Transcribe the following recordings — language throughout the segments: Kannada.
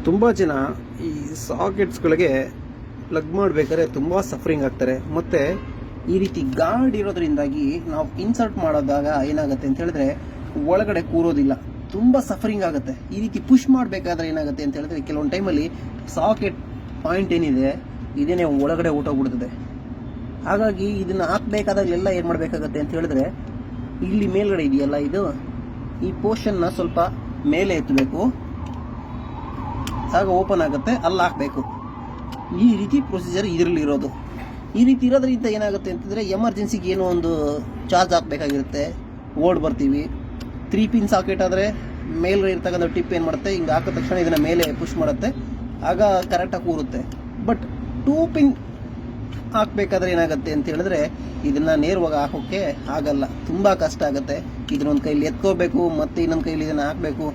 ತುಂಬ ಜನ ಈ ಸಾಕೆಟ್ಸ್ಗಳಿಗೆ ಪ್ಲಗ್ ಮಾಡಬೇಕಾದ್ರೆ ತುಂಬ ಸಫರಿಂಗ್ ಆಗ್ತಾರೆ. ಮತ್ತು ಈ ರೀತಿ ಗಾರ್ಡ್ ಇರೋದ್ರಿಂದಾಗಿ ನಾವು ಇನ್ಸರ್ಟ್ ಮಾಡೋದಾಗ ಏನಾಗುತ್ತೆ ಅಂತ ಹೇಳಿದ್ರೆ ಒಳಗಡೆ ಕೂರೋದಿಲ್ಲ, ತುಂಬ ಸಫರಿಂಗ್ ಆಗುತ್ತೆ. ಈ ರೀತಿ ಪುಷ್ ಮಾಡಬೇಕಾದ್ರೆ ಏನಾಗುತ್ತೆ ಅಂತ ಹೇಳಿದ್ರೆ ಕೆಲವೊಂದು ಟೈಮಲ್ಲಿ ಸಾಕೆಟ್ ಪಾಯಿಂಟ್ ಏನಿದೆ ಇದೇನೇ ಒಳಗಡೆ ಊಟೋಗ್ಬಿಡ್ತದೆ. ಹಾಗಾಗಿ ಇದನ್ನು ಹಾಕಬೇಕಾದಾಗಲೆಲ್ಲ ಏನು ಮಾಡಬೇಕಾಗತ್ತೆ ಅಂತ ಹೇಳಿದ್ರೆ ಇಲ್ಲಿ ಮೇಲ್ಗಡೆ ಇದೆಯಲ್ಲ ಇದು, ಈ ಪೋರ್ಷನ್ನ ಸ್ವಲ್ಪ ಮೇಲೆ ಎತ್ತಬೇಕು, ಆಗ ಓಪನ್ ಆಗುತ್ತೆ, ಅಲ್ಲಿ ಹಾಕಬೇಕು. ಈ ರೀತಿ ಪ್ರೊಸೀಜರ್ ಇದರಲ್ಲಿ ಇರೋದು. ಈ ರೀತಿ ಇರೋದ್ರಿಂದ ಏನಾಗುತ್ತೆ ಅಂತಂದರೆ ಎಮರ್ಜೆನ್ಸಿಗೆ ಏನೋ ಒಂದು ಚಾರ್ಜ್ ಹಾಕಬೇಕಾಗಿರುತ್ತೆ, ಓಡ್ ಬರ್ತೀವಿ. 3 ಪಿನ್ ಸಾಕೆಟ್ ಆದರೆ ಮೇಲ್ಗಡೆ ಇರ್ತಕ್ಕಂಥ ಟಿಪ್ ಏನು ಮಾಡುತ್ತೆ, ಹಿಂಗೆ ಹಾಕಿದ ತಕ್ಷಣ ಇದನ್ನು ಮೇಲೆ ಪುಷ್ ಮಾಡುತ್ತೆ, ಆಗ ಕರೆಕ್ಟಾಗಿ ಕೂರುತ್ತೆ. ಬಟ್ 2 ಪಿನ್ ಹಾಕಬೇಕಾದ್ರೆ ಏನಾಗುತ್ತೆ ಅಂತ ಹೇಳಿದ್ರೆ ಇದನ್ನು ನೇರವಾಗಿ ಹಾಕೋಕ್ಕೆ ಆಗಲ್ಲ, ತುಂಬ ಕಷ್ಟ ಆಗುತ್ತೆ. ಇದನ್ನೊಂದು ಕೈಲಿ ಎತ್ಕೋಬೇಕು, ಮತ್ತು ಇನ್ನೊಂದು ಕೈಲಿ ಇದನ್ನು ಹಾಕಬೇಕು,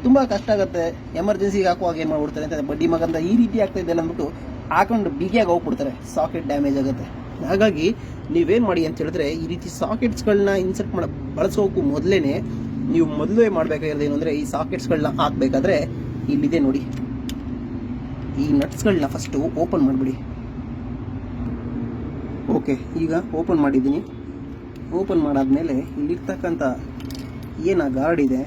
ತುಂಬ ಕಷ್ಟ ಆಗುತ್ತೆ. ಎಮರ್ಜೆನ್ಸಿಗೆ ಹಾಕುವಾಗ ಏನು ಮಾಡ್ಬಿಡ್ತಾರೆ ಅಂತ ಬಡ್ಡಿ ಮಗಂದ ಈ ರೀತಿ ಆಗ್ತಾ ಇದೆಯಲ್ಲ ಅಂದ್ಬಿಟ್ಟು ಹಾಕೊಂಡು ಬಿಗಿಯಾಗಿ ಹೋಗ್ಬಿಡ್ತಾರೆ, ಸಾಕೆಟ್ ಡ್ಯಾಮೇಜ್ ಆಗುತ್ತೆ. ಹಾಗಾಗಿ ನೀವೇನು ಮಾಡಿ ಅಂತ ಹೇಳಿದ್ರೆ ಈ ರೀತಿ ಸಾಕೆಟ್ಸ್ಗಳನ್ನ ಇನ್ಸರ್ಟ್ ಬಳಸೋಕ್ಕೂ ಮೊದಲೇ ನೀವು ಮೊದಲೇ ಮಾಡಬೇಕಾಗಿರೋದು ಏನು ಅಂದರೆ ಈ ಸಾಕೆಟ್ಸ್ಗಳನ್ನ ಹಾಕಬೇಕಾದ್ರೆ ಇಲ್ಲಿದೆ ನೋಡಿ, ಈ ನಟ್ಸ್ಗಳನ್ನ ಫಸ್ಟು ಓಪನ್ ಮಾಡಿಬಿಡಿ. ಓಕೆ, ಈಗ ಓಪನ್ ಮಾಡಿದ್ದೀನಿ. ಓಪನ್ ಮಾಡಾದ್ಮೇಲೆ ಇಲ್ಲಿರ್ತಕ್ಕಂಥ ಏನು ಗಾರ್ಡ್ ಇದೆ,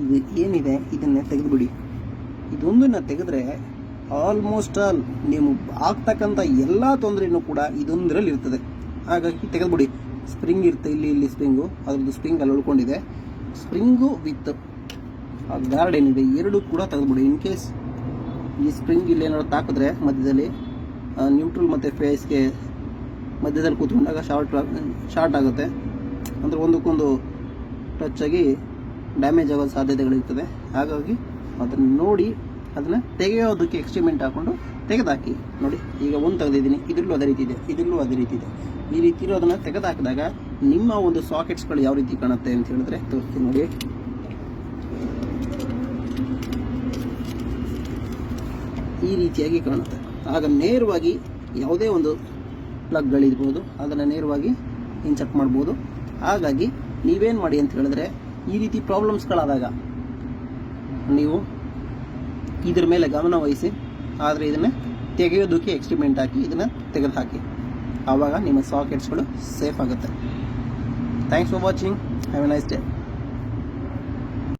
ಇದು ಏನಿದೆ ಇದನ್ನೇ ತೆಗೆದುಬಿಡಿ. ಇದೊಂದನ್ನು ತೆಗೆದ್ರೆ ಆಲ್ಮೋಸ್ಟ್ ಆಲ್ ನೀವು ಆಗ್ತಕ್ಕಂಥ ಎಲ್ಲ ತೊಂದರೆನೂ ಕೂಡ ಇದೊಂದರಲ್ಲಿ ಇರ್ತದೆ. ಹಾಗಾಗಿ ತೆಗೆದುಬಿಡಿ. ಸ್ಪ್ರಿಂಗ್ ಇರುತ್ತೆ, ಇಲ್ಲಿ ಸ್ಪ್ರಿಂಗು, ಅದ್ರದ್ದು ಸ್ಪ್ರಿಂಗ್ ಅಲ್ಲಿ ಉಳ್ಕೊಂಡಿದೆ. ಸ್ಪ್ರಿಂಗು ವಿತ್ ಆ ಗಾರ್ಡ್ ಏನಿದೆ ಎರಡೂ ಕೂಡ ತೆಗೆದುಬಿಡಿ. ಇನ್ ಕೇಸ್ ಈ ಸ್ಪ್ರಿಂಗ್ ಇಲ್ಲಿ ಏನಾದ್ರು ತಾಕಿದ್ರೆ ಮಧ್ಯದಲ್ಲಿ ನ್ಯೂಟ್ರಲ್ ಮತ್ತು ಫೇಸ್ಗೆ ಮಧ್ಯದಲ್ಲಿ ಕೂತ್ಕೊಂಡಾಗ ಶಾರ್ಟ್ ಆಗುತ್ತೆ, ಅಂದರೆ ಒಂದಕ್ಕೊಂದು ಟಚ್ ಆಗಿ ಡ್ಯಾಮೇಜ್ ಆಗೋ ಸಾಧ್ಯತೆಗಳಿರ್ತದೆ. ಹಾಗಾಗಿ ಅದನ್ನು ನೋಡಿ ಅದನ್ನು ತೆಗೆಯೋದಕ್ಕೆ ಎಕ್ಸ್ಟ್ರಿಮೆಂಟ್ ಹಾಕ್ಕೊಂಡು ತೆಗೆದಾಕಿ. ನೋಡಿ, ಈಗ ಒಂದು ತೆಗೆದಿದ್ದೀನಿ, ಇದರಲ್ಲೂ ಅದೇ ರೀತಿ ಇದೆ, ಇದರಲ್ಲೂ ಅದೇ ರೀತಿ ಇದೆ. ಈ ರೀತಿ ಇರೋದನ್ನು ತೆಗೆದಾಕಿದಾಗ ನಿಮ್ಮ ಒಂದು ಸಾಕೆಟ್ಸ್ಗಳು ಯಾವ ರೀತಿ ಕಾಣುತ್ತೆ ಅಂತ ಹೇಳಿದ್ರೆ ತೋರಿಸ್ತೀನಿ ನೋಡಿ. ಈ ರೀತಿಯಾಗಿ ಕಾಣುತ್ತೆ. ಆಗ ನೇರವಾಗಿ ಯಾವುದೇ ಒಂದು ಪ್ಲಗ್ಗಳಿರ್ಬೋದು ಅದನ್ನು ನೇರವಾಗಿ ಇನ್ಸರ್ಟ್ ಮಾಡ್ಬೋದು. ಹಾಗಾಗಿ ನೀವೇನು ಮಾಡಿ ಅಂತ ಹೇಳಿದ್ರೆ ಈ ರೀತಿ ಪ್ರಾಬ್ಲಮ್ಸ್ಗಳಾದಾಗ ನೀವು ಇದ್ರ ಮೇಲೆ ಗಮನ ವಹಿಸಿ, ಆದರೆ ಇದನ್ನು ತೆಗೆಯೋದಕ್ಕೆ ಎಕ್ಸ್ಟ್ರಿಮೆಂಟ್ ಹಾಕಿ ಇದನ್ನು ತೆಗೆದು ಹಾಕಿ. ಆವಾಗ ನಿಮ್ಮ ಸಾಕೆಟ್ಸ್ಗಳು ಸೇಫ್ ಆಗುತ್ತೆ. Thanks for watching. Have A nice day.